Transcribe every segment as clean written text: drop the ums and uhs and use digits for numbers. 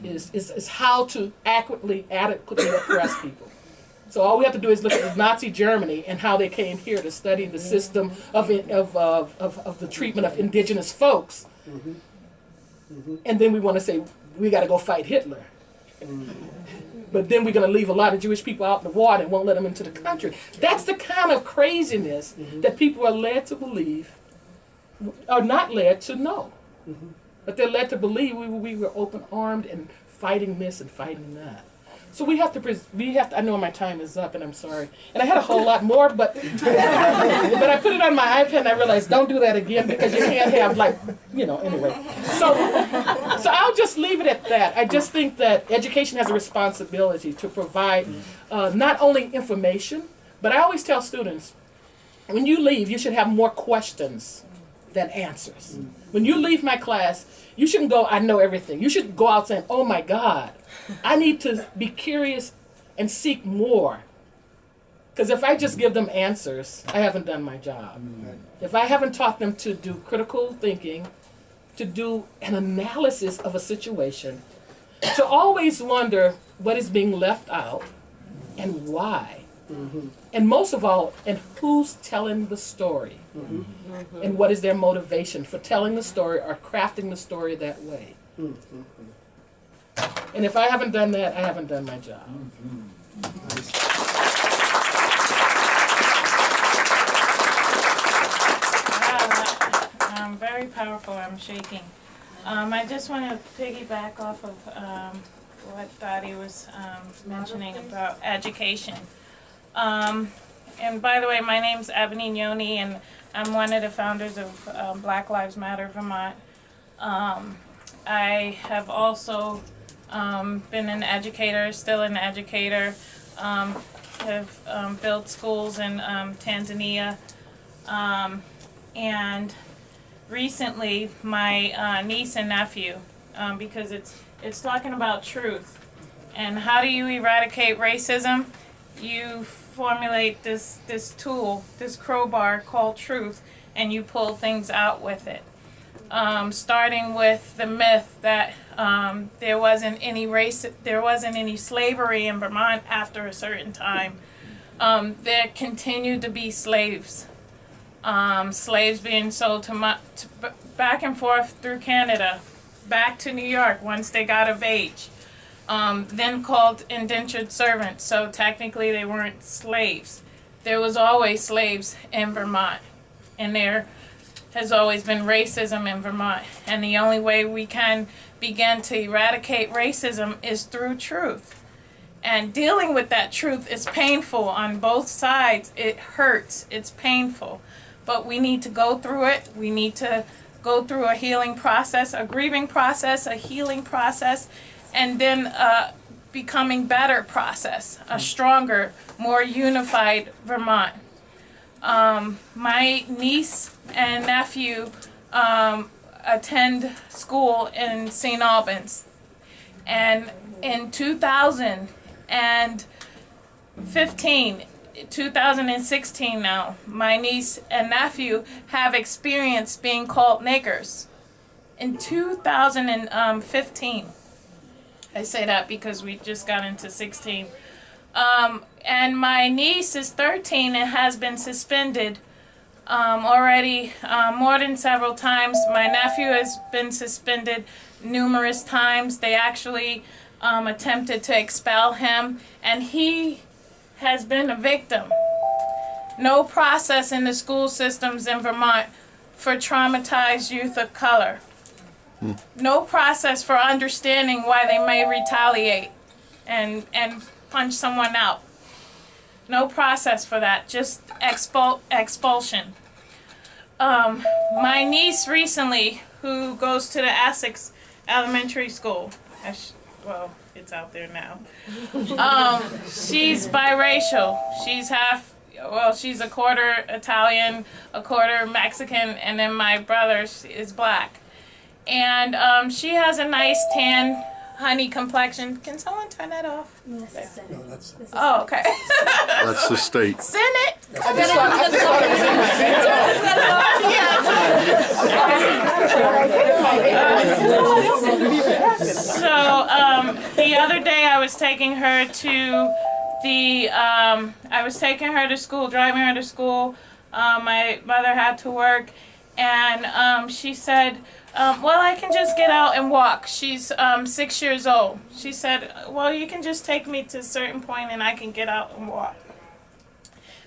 is how to adequately oppress people. So all we have to do is look at Nazi Germany and how they came here to study the system of the treatment of indigenous folks. And then we want to say, we got to go fight Hitler. But then we're going to leave a lot of Jewish people out in the water and won't let them into the country. That's the kind of craziness that people are led to believe, or not led to know. But they're led to believe we were open-armed and fighting this and fighting that. So we have to, I know my time is up and I'm sorry. And I had a whole lot more, but I put it on my iPad and I realized don't do that again because you can't have anyway. So I'll just leave it at that. I just think that education has a responsibility to provide not only information, but I always tell students, when you leave, you should have more questions than answers. When you leave my class, you shouldn't go, I know everything. You should go out saying, oh my God, I need to be curious and seek more. Because if I just give them answers, I haven't done my job. If I haven't taught them to do critical thinking, to do an analysis of a situation, to always wonder what is being left out and why. And most of all, and who's telling the story. And what is their motivation for telling the story or crafting the story that way. And if I haven't done that, I haven't done my job. Wow, very powerful. I'm shaking. I just want to piggyback off of what Dottie was mentioning about education. And by the way, my name's Ebony Yoni, and I'm one of the founders of Black Lives Matter Vermont. I have also been an educator, still an educator, have built schools in Tanzania, and recently my niece and nephew, because it's talking about truth, and how do you eradicate racism? You formulate this tool, this crowbar called truth, and you pull things out with it. Starting with the myth that there wasn't any slavery in Vermont after a certain time. There continued to be slaves. Slaves being sold back and forth through Canada, back to New York once they got of age. Then called indentured servants, so technically they weren't slaves. There was always slaves in Vermont, and there has always been racism in Vermont, and the only way we can begin to eradicate racism is through truth. And dealing with that truth is painful on both sides. It hurts, it's painful, but we need to go through it. We need to go through a healing process, a grieving process, a healing process, and then becoming better process, a stronger, more unified Vermont. My niece and nephew attend school in St. Albans, and in 2016 now, my niece and nephew have experienced being called niggers. In 2015. I say that because we just got into 16. And my niece is 13 and has been suspended already more than several times. My nephew has been suspended numerous times. They actually attempted to expel him, and he has been a victim. No process in the school systems in Vermont for traumatized youth of color. No process for understanding why they may retaliate and punch someone out. No process for that, just expulsion. My niece recently, who goes to the Essex Elementary School, well, it's out there now. She's biracial. She's a quarter Italian, a quarter Mexican, and then my brother is black. And she has a nice tan honey complexion. Can someone turn that off? No, that's Oh, okay. That's the state. Senate. I just thought it was in my So the other day I was taking her to school, driving her to school. My mother had to work, and she said, well, I can just get out and walk. She's 6 years old. She said, well, you can just take me to a certain point and I can get out and walk.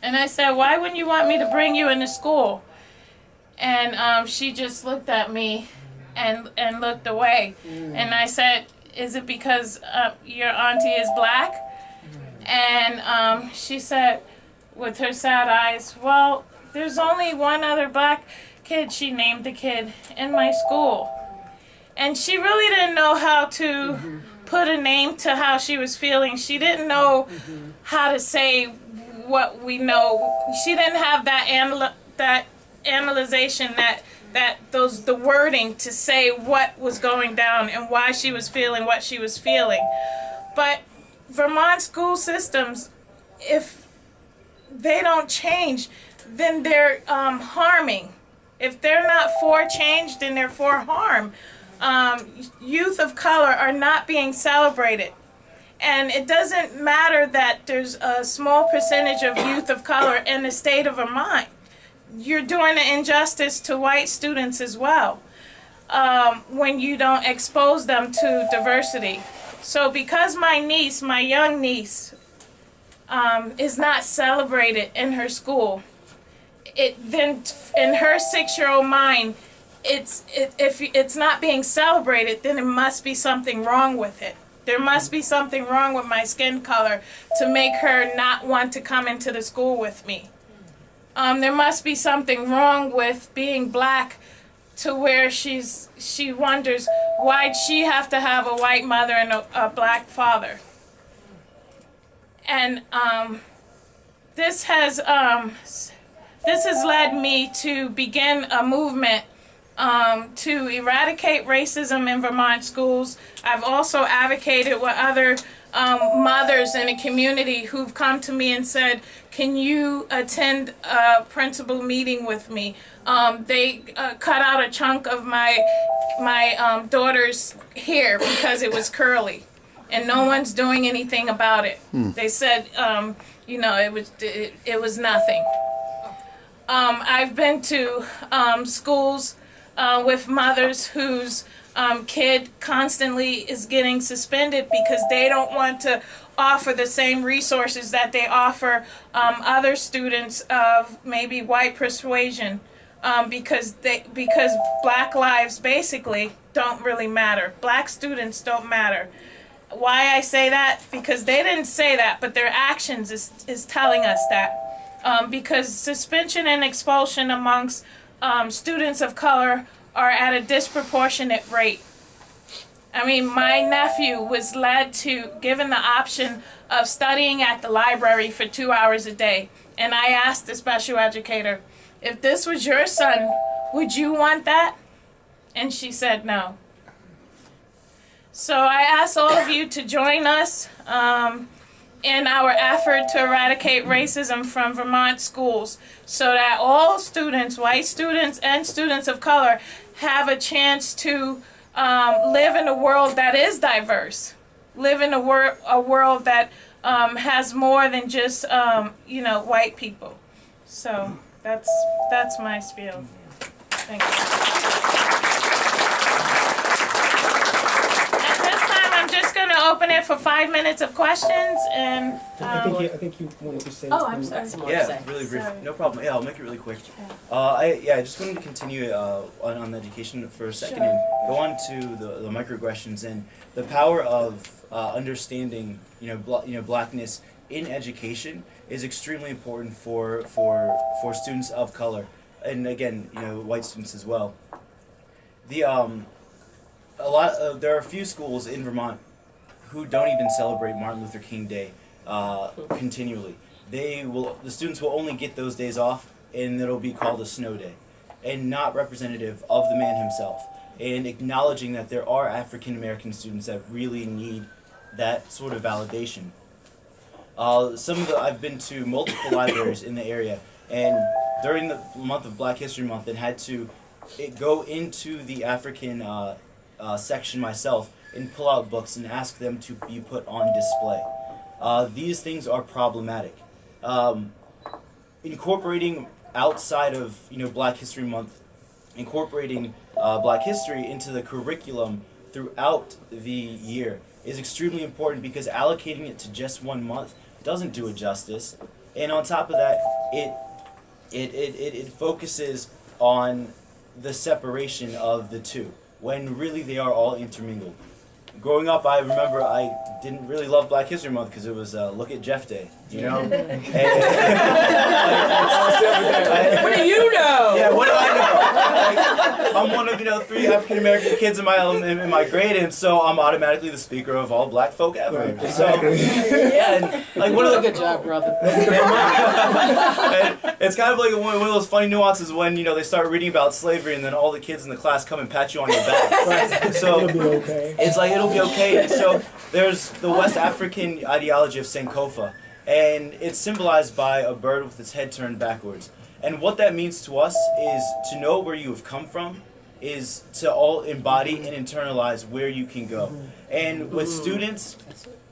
And I said, why wouldn't you want me to bring you into school? And she just looked at me and looked away. And I said, is it because your auntie is black? And she said, with her sad eyes, well, there's only one other black kid, she named the kid, in my school. And she really didn't know how to put a name to how she was feeling. She didn't know how to say what we know. She didn't have that analyzation, the wording to say what was going down and why she was feeling what she was feeling. But Vermont school systems, if they don't change, then they're harming. If they're not for change, then they're for harm. Youth of color are not being celebrated. And it doesn't matter that there's a small percentage of youth of color in the state of Vermont. You're doing an injustice to white students as well when you don't expose them to diversity. So because my niece, my young niece, is not celebrated in her school, then in her 6-year-old mind, if it's not being celebrated, then there must be something wrong with it. There must be something wrong with my skin color to make her not want to come into the school with me. There must be something wrong with being black to where she wonders why'd she have to have a white mother and a black father. And this has led me to begin a movement to eradicate racism in Vermont schools. I've also advocated with other mothers in the community who've come to me and said, can you attend a principal meeting with me? They cut out a chunk of my daughter's hair because it was curly, and no one's doing anything about it. They said, it was nothing. I've been to schools with mothers whose kid constantly is getting suspended because they don't want to offer the same resources that they offer other students of maybe white persuasion, because black lives basically don't really matter. Black students don't matter. Why I say that? Because they didn't say that, but their actions is telling us that. Because suspension and expulsion amongst students of color are at a disproportionate rate. I mean, my nephew was given the option of studying at the library for 2 hours a day. And I asked the special educator, if this was your son, would you want that? And she said no. So I ask all of you to join us in our effort to eradicate racism from Vermont schools so that all students, white students and students of color, have a chance to live in a world that is diverse, live in a world that has more than just white people. So that's my spiel. Thank you. I'm just going to open it for 5 minutes of questions, and I think you wanted to say. Oh, I'm sorry. Yeah, really brief. Sorry. No problem. Yeah, I'll make it really quick. I just wanted to continue on the education for a second and go on to the microaggressions and the power of understanding. Blackness in education is extremely important for students of color, and again, white students as well. There are a few schools in Vermont who don't even celebrate Martin Luther King Day continually. The students will only get those days off, and it'll be called a snow day, and not representative of the man himself. and acknowledging that there are African American students that really need that sort of validation. I've been to multiple libraries in the area, and during the month of Black History Month, and had to go into the African section myself and pull out books and ask them to be put on display. These things are problematic. Incorporating outside of Black History Month, incorporating Black history into the curriculum throughout the year is extremely important, because allocating it to just 1 month doesn't do it justice. And on top of that, it focuses on the separation of the two, when really they are all intermingled. Growing up, I remember I didn't really love Black History Month because it was Look at Jeff Day, you know? What do you know? Yeah, what do I know? Like, I'm one of 3 African American kids in my grade, and so I'm automatically the speaker of all Black folk ever. Right, So yeah, and like You one of do a the good job, brother. and it's kind of like one of those funny nuances when they start reading about slavery, and then all the kids in the class come and pat you on your back. Right. So It'll be okay. it's like it'll be okay. And so there's the West African ideology of Sankofa, and it's symbolized by a bird with its head turned backwards. And what that means to us is to know where you have come from, is to all embody and internalize where you can go. And with students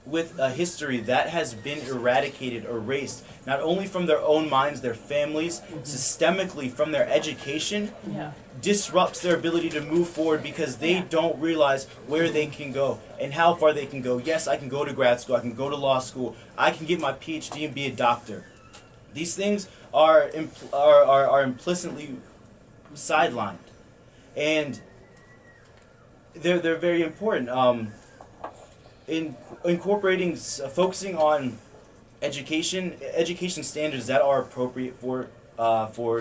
with a history that has been eradicated, erased, not only from their own minds, their families, systemically from their education, disrupts their ability to move forward, because they don't realize where they can go and how far they can go. Yes, I can go to grad school, I can go to law school, I can get my PhD and be a doctor. These things are implicitly sidelined, and they're very important. In incorporating, focusing on education standards that are appropriate for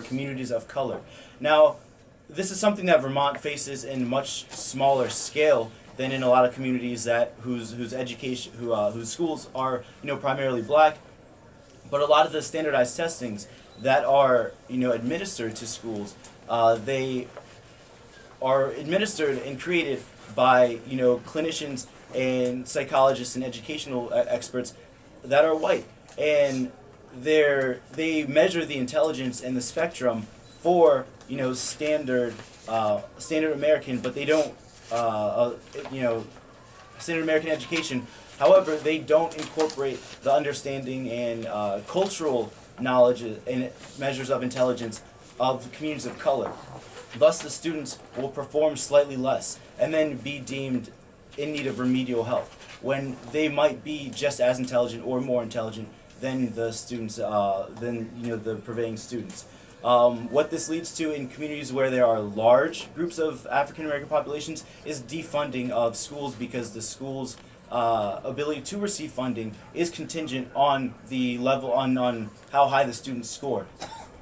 communities of color. Now, this is something that Vermont faces in much smaller scale than in a lot of communities whose schools are primarily Black. But a lot of the standardized testings that are administered to schools, they are administered and created by clinicians and psychologists and educational experts that are white, and they measure the intelligence and the spectrum for standard American, but they don't standard American education. However, they don't incorporate the understanding and cultural knowledge and measures of intelligence of communities of color. Thus, the students will perform slightly less and then be deemed in need of remedial help, when they might be just as intelligent or more intelligent than the students, the prevailing students. What this leads to in communities where there are large groups of African American populations is defunding of schools, because the schools' ability to receive funding is contingent on the level, on how high the students score.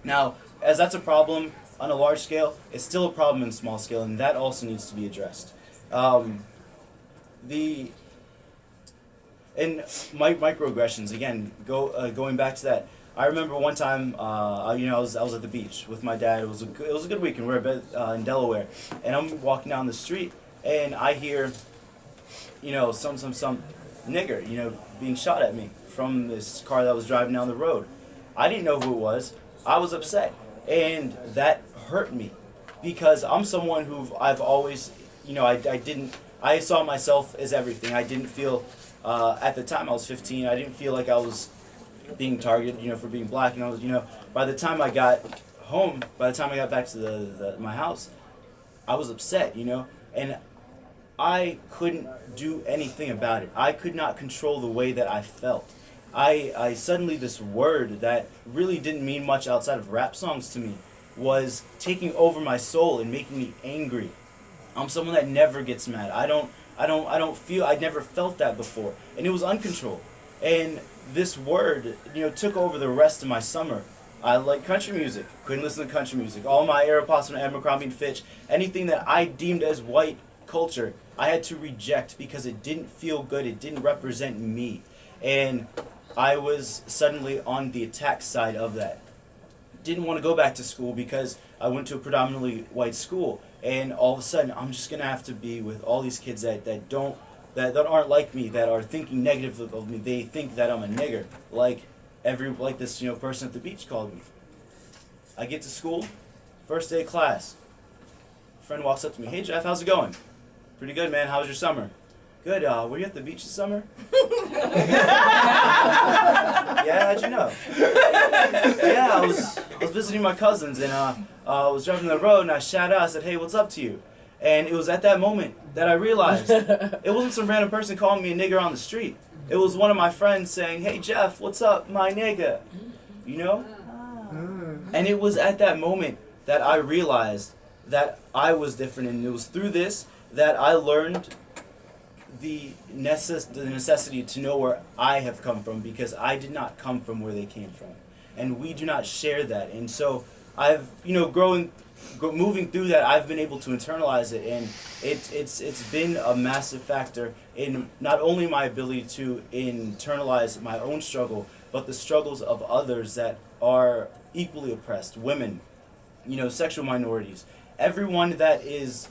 Now, as that's a problem on a large scale, it's still a problem in small scale, and that also needs to be addressed. Microaggressions, again, going back to that. I remember one time, I was at the beach with my dad. It was a good weekend. We were in Delaware, and I'm walking down the street, and I hear, some nigger, being shot at me from this car that was driving down the road. I didn't know who it was. I was upset, and that hurt me, because I'm someone who I've always, I saw myself as everything. I didn't feel, at the time I was 15, I didn't feel like I was being targeted, for being Black. And I was, by the time I got home, by the time I got back to my house, I was upset, and I couldn't do anything about it. I could not control the way that I felt. I suddenly, this word that really didn't mean much outside of rap songs to me was taking over my soul and making me angry. I'm someone that never gets mad. I'd never felt that before, and it was uncontrolled. And this word, took over the rest of my summer. I like country music. Couldn't listen to country music. All my Aeropostale and Abercrombie and Fitch, anything that I deemed as white culture, I had to reject because it didn't feel good. It didn't represent me. And I was suddenly on the attack side of that. Didn't want to go back to school because I went to a predominantly white school. and all of a sudden I'm just gonna have to be with all these kids that aren't like me, that are thinking negative of me. They think that I'm a nigger, like this person at the beach called me. I get to school, first day of class. Friend walks up to me, "Hey Jeff, how's it going?" "Pretty good, man. How was your summer?" "Good. Were you at the beach this summer?" "Yeah, how'd you know?" "Yeah, I was visiting my cousins, and I was driving the road, and I shouted out. I said, 'Hey, what's up to you?' And it was at that moment that I realized it wasn't some random person calling me a nigger on the street. It was one of my friends saying, 'Hey Jeff, what's up, my nigga?' You know? And it was at that moment that I realized that I was different, and it was through this that I learned the necessity to know where I have come from, because I did not come from where they came from, and we do not share that. And so I've moving through that, I've been able to internalize it, and it's been a massive factor in not only my ability to internalize my own struggle, but the struggles of others that are equally oppressed, women, sexual minorities, everyone that is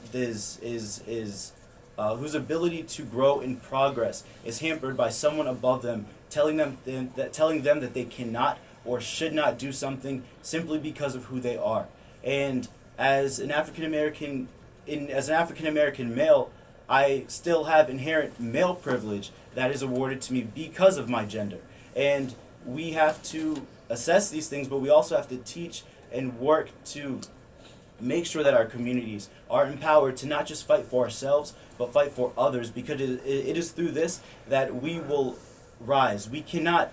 whose ability to grow and progress is hampered by someone above them telling them that they cannot or should not do something simply because of who they are. And as an African American male, I still have inherent male privilege that is awarded to me because of my gender. And we have to assess these things, but we also have to teach and work to make sure that our communities are empowered to not just fight for ourselves, but fight for others, because it is through this that we will rise. We cannot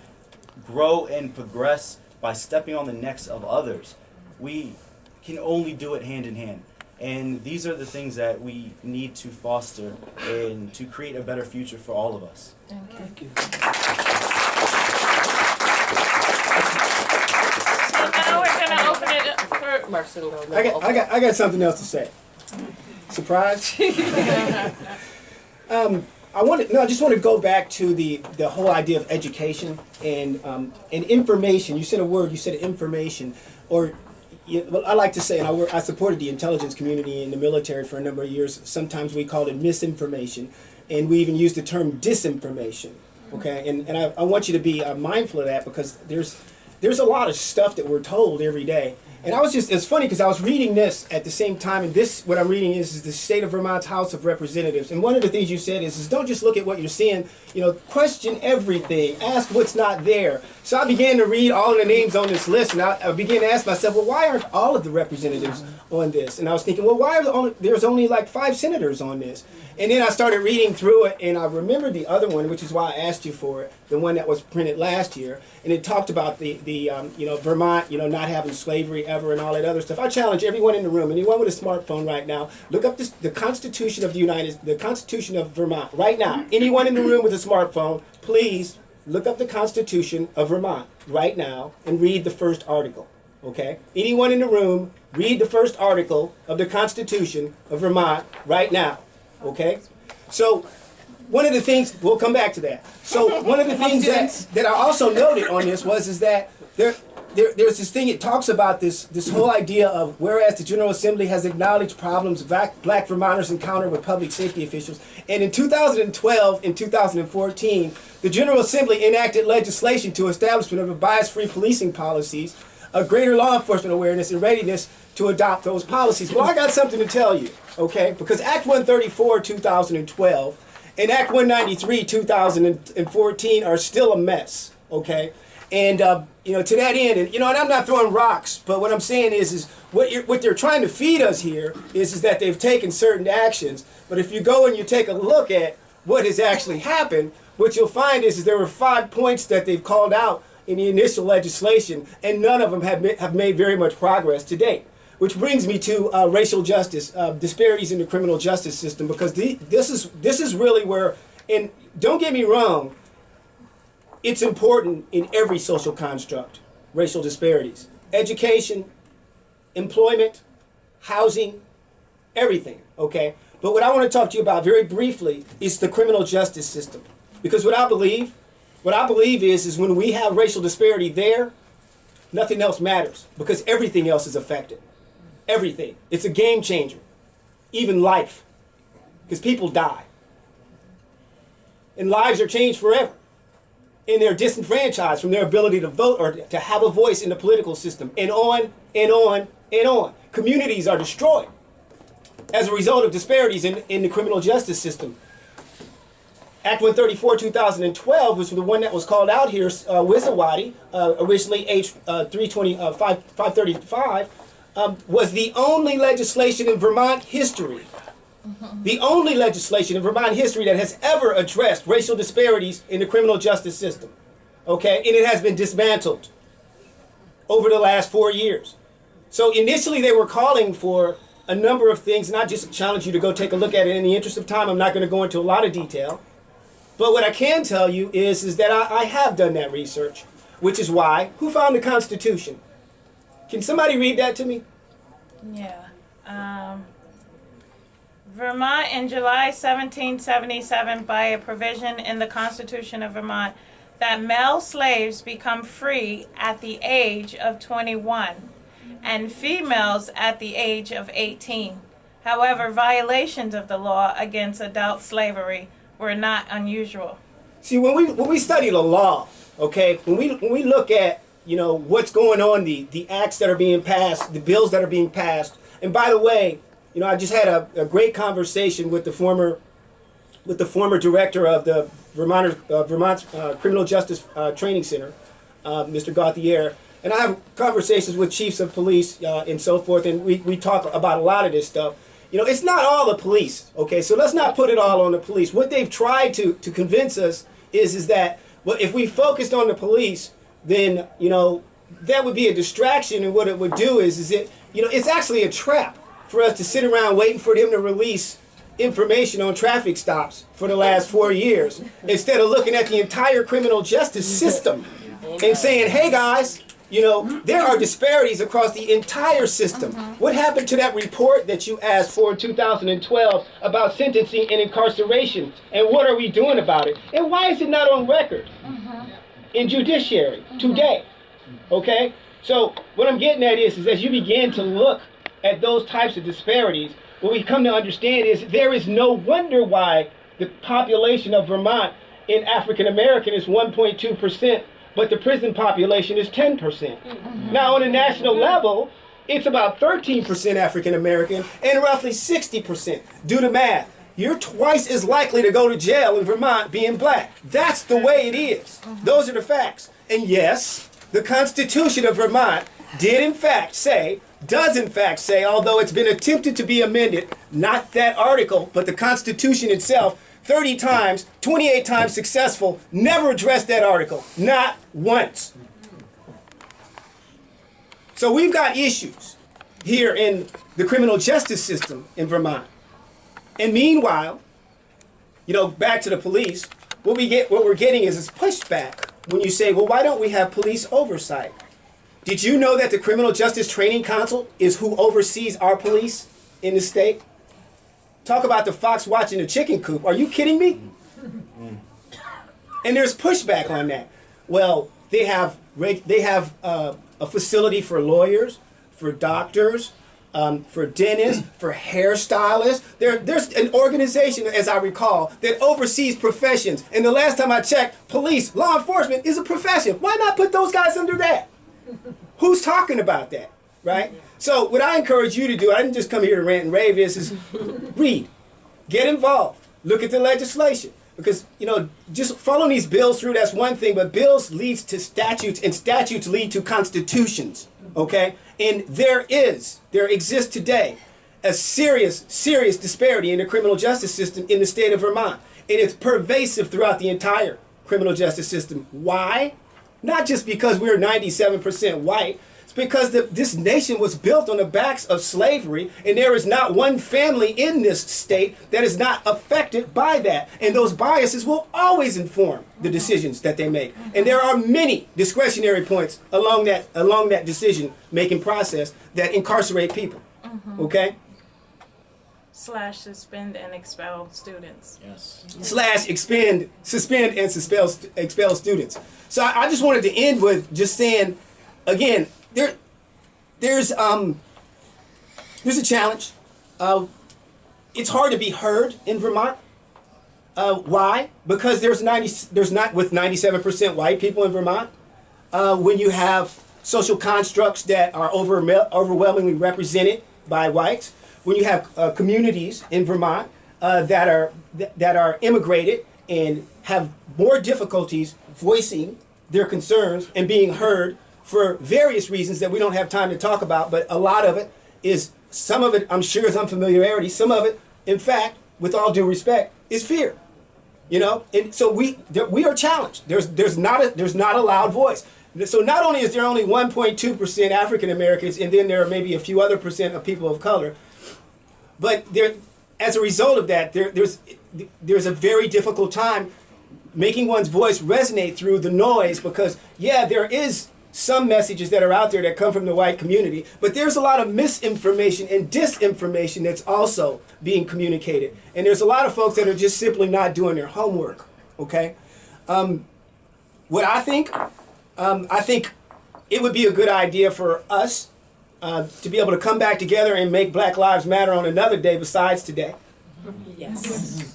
grow and progress by stepping on the necks of others. We can only do it hand in hand. And these are the things that we need to foster and to create a better future for all of us. Thank you. So now we're going to open it up for Marcelo. I got something else to say. Surprise? I just want to go back to the whole idea of education and information. You said a word. You said information, or I like to say, and I supported the intelligence community in the military for a number of years. Sometimes we called it misinformation, and we even used the term disinformation. Okay, and I want you to be mindful of that, because there's a lot of stuff that we're told every day. And it's funny because I was reading this at the same time, and what I'm reading is the State of Vermont's House of Representatives. And one of the things you said is don't just look at what you're seeing, question everything, ask what's not there. So I began to read all of the names on this list, and I began to ask myself, well, why aren't all of the representatives on this? And I was thinking, well, why are there's only like 5 senators on this? And then I started reading through it, and I remembered the other one, which is why I asked you for it, the one that was printed last year, and it talked about the Vermont, not having slavery ever and all that other stuff. I challenge everyone in the room, anyone with a smartphone right now, look up the Constitution of the Constitution of Vermont right now. Anyone in the room with a smartphone, please look up the Constitution of Vermont right now and read the first article. Okay? Anyone in the room, read the first article of the Constitution of Vermont right now. Okay? So one of the things, we'll come back to that. So one of the things that I also noted on this is that there's this thing, it talks about this whole idea of, whereas the General Assembly has acknowledged problems black Vermonters encounter with public safety officials, and in 2012 and 2014, the General Assembly enacted legislation to establishment of a bias-free policing policies, a greater law enforcement awareness and readiness to adopt those policies. Well, I got something to tell you, okay? Because Act 134, 2012, and Act 193, 2014 are still a mess, okay? And, to that end, and I'm not throwing rocks, but what I'm saying is what they're trying to feed us here is that they've taken certain actions. But if you go and you take a look at what has actually happened, what you'll find is there were 5 points that they've called out in the initial legislation, and none of them have made very much progress to date. Which brings me to racial justice, disparities in the criminal justice system, because this is really where, and don't get me wrong, it's important in every social construct, racial disparities. Education, employment, housing, everything, okay? But what I want to talk to you about very briefly is the criminal justice system. Because what I believe is when we have racial disparity there, nothing else matters, because everything else is affected. Everything. It's a game changer. even life, because people die. And lives are changed forever. And they're disenfranchised from their ability to vote or to have a voice in the political system. And on and on and on. Communities are destroyed as a result of disparities in the criminal justice system. Act 134, 2012, which was the one that was called out here, Wisawati, originally H 535, was the only legislation in Vermont history, the only legislation in Vermont history that has ever addressed racial disparities in the criminal justice system. Okay, and it has been dismantled over the last 4 years. So initially they were calling for a number of things, and I just challenge you to go take a look at it. In the interest of time, I'm not going to go into a lot of detail. But what I can tell you is that I have done that research, which is why, who found the Constitution? Can somebody read that to me? Yeah. Vermont in July 1777 by a provision in the Constitution of Vermont that male slaves become free at the age of 21 and females at the age of 18. However, violations of the law against adult slavery were not unusual. See, when we study the law, okay, when we look at, you know, what's going on, the acts that are being passed, the bills that are being passed, and by the way, you know, I just had a great conversation with the former director of the Vermont's Criminal Justice Training Center, Mr. Gauthier, and I have conversations with chiefs of police and so forth, and we talk about a lot of this stuff. You know, it's not all the police, okay? So let's not put it all on the police. What they've tried to convince us is that, well, if we focused on the police, then, you know, that would be a distraction, and what it would do is it, you know, it's actually a trap for us to sit around waiting for them to release information on traffic stops for the last 4 years, instead of looking at the entire criminal justice system and saying, hey guys, you know, there are disparities across the entire system. What happened to that report that you asked for in 2012 about sentencing and incarceration? And what are we doing about it? And why is it not on record in judiciary today? Okay? So what I'm getting at is as you begin to look at those types of disparities, what we come to understand is there is no wonder why the population of Vermont in African American is 1.2%. But the prison population is 10%. Now, on a national level, it's about 13% African American and roughly 60%. Do the math. You're twice as likely to go to jail in Vermont being black. That's the way it is. Those are the facts. And yes, the Constitution of Vermont does in fact say, although it's been attempted to be amended, not that article, but the Constitution itself, 30 times, 28 times successful, never addressed that article, not once. So we've got issues here in the criminal justice system in Vermont. And meanwhile, you know, back to the police, what we're getting is this pushback when you say, well, why don't we have police oversight? Did you know that the Criminal Justice Training Council is who oversees our police in the state? Talk about the fox watching the chicken coop. Are you kidding me? And there's pushback on that. Well, they have a facility for lawyers, for doctors, for dentists, for hairstylists. There's an organization, as I recall, that oversees professions. And the last time I checked, police, law enforcement is a profession. Why not put those guys under that? Who's talking about that, right? So what I encourage you to do, I didn't just come here to rant and rave, is read, get involved, look at the legislation. Because, you know, just following these bills through, that's one thing, but bills leads to statutes, and statutes lead to constitutions, okay? And there exists today a serious disparity in the criminal justice system in the state of Vermont. And it's pervasive throughout the entire criminal justice system. Why? Not just because we're 97% white. It's because this nation was built on the backs of slavery, and there is not one family in this state that is not affected by that. And those biases will always inform the decisions that they make. And there are many discretionary points along that decision-making process that incarcerate people. Okay? / suspend and expel students. Yes. / suspend and expel students. So I just wanted to end with just saying, again, there's a challenge. it's hard to be heard in Vermont. Why? Because there's not with 97% white people in Vermont. When you have social constructs that are overwhelmingly represented by whites, when you have communities in Vermont that are immigrated and have more difficulties voicing their concerns and being heard for various reasons that we don't have time to talk about, but a lot of it is, some of it I'm sure is unfamiliarity, some of it, in fact, with all due respect, is fear. You know, and so we are challenged. There's not a loud voice. So not only is there only 1.2% African Americans, and then there are maybe a few other percent of people of color, but there, as a result of that, there's a very difficult time making one's voice resonate through the noise, because yeah, there is some messages that are out there that come from the white community, but there's a lot of misinformation and disinformation that's also being communicated. And there's a lot of folks that are just simply not doing their homework, okay? What I think it would be a good idea for us to be able to come back together and make Black Lives Matter on another day besides today. Yes.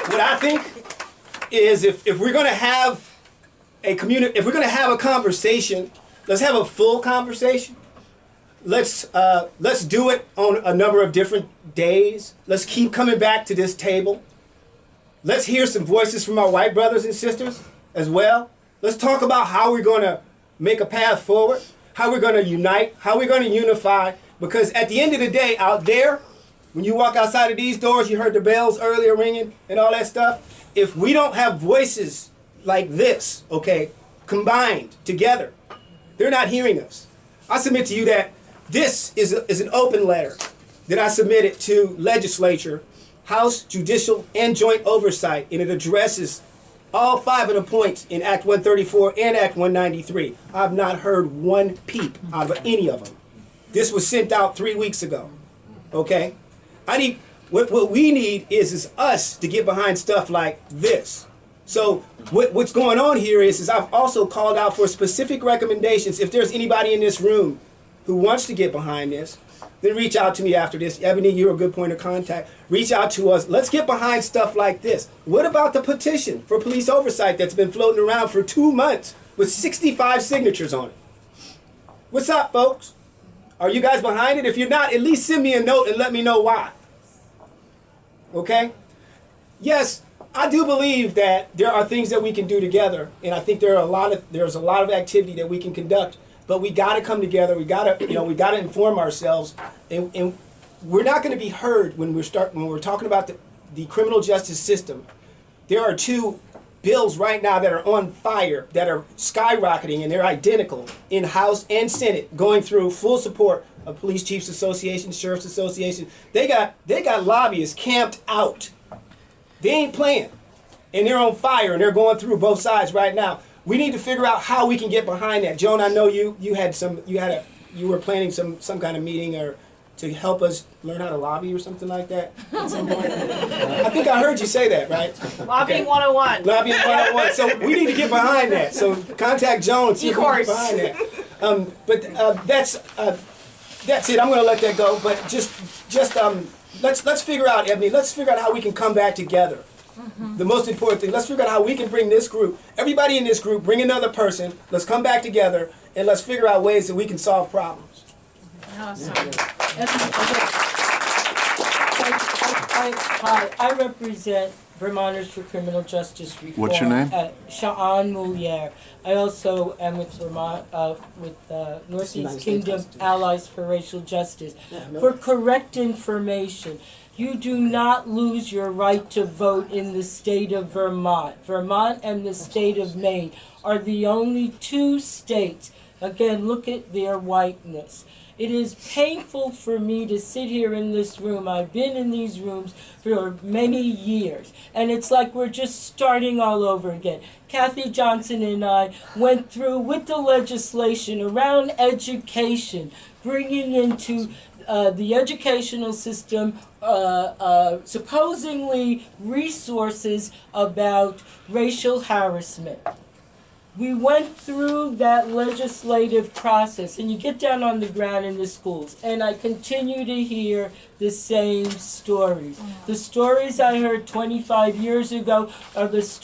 What I think is, if we're going to have if we're going to have a conversation, let's have a full conversation. Let's do it on a number of different days. Let's keep coming back to this table. Let's hear some voices from our white brothers and sisters as well. Let's talk about how we're going to make a path forward, how we're going to unite, how we're going to unify. Because at the end of the day, out there, when you walk outside of these doors, you heard the bells earlier ringing and all that stuff. If we don't have voices like this, okay, combined together, they're not hearing us. I submit to you that this is an open letter that I submitted to legislature, House, Judicial, and Joint Oversight, and it addresses all 5 of the points in Act 134 and Act 193. I've not heard one peep out of any of them. This was sent out 3 weeks ago, okay? What we need is us to get behind stuff like this. So what's going on here is I've also called out for specific recommendations. If there's anybody in this room who wants to get behind this, then reach out to me after this. Ebony, you're a good point of contact. Reach out to us. Let's get behind stuff like this. What about the petition for police oversight that's been floating around for 2 months with 65 signatures on it? What's up, folks? Are you guys behind it? If you're not, at least send me a note and let me know why. Okay? Yes, I do believe that there are things that we can do together, and I think there's a lot of activity that we can conduct. But we got to come together. We got to inform ourselves, and we're not going to be heard when we're talking about the criminal justice system. There are 2 bills right now that are on fire, that are skyrocketing, and they're identical in House and Senate, going through full support of Police Chiefs Association, Sheriff's Association. They got lobbyists camped out. They ain't playing, and they're on fire, and they're going through both sides right now. We need to figure out how we can get behind that. Joan, I know you were planning some kind of meeting or to help us learn how to lobby or something like that at some point. I think I heard you say that, right? Lobbying 101. Lobbying 101. So we need to get behind that. So contact Joan and see if we can get behind that. That's it. I'm going to let that go. But let's figure out, Ebony. Let's figure out how we can come back together. The most important thing, let's figure out how we can bring this group, everybody in this group, bring another person, let's come back together, and let's figure out ways that we can solve problems. Awesome. Hi, I represent Vermonters for Criminal Justice Reform. What's your name? Sha'an Moulier. I also am with Northeast Kingdom Allies for Racial Justice. For correct information, you do not lose your right to vote in the state of Vermont. Vermont and the state of Maine are the only 2 states. Again, look at their whiteness. It is painful for me to sit here in this room. I've been in these rooms for many years, and it's like we're just starting all over again. Kathy Johnson and I went through with the legislation around education, bringing into the educational system supposedly resources about racial harassment. We went through that legislative process, and you get down on the ground in the schools, and I continue to hear the same stories. The stories I heard 25 years ago are the stories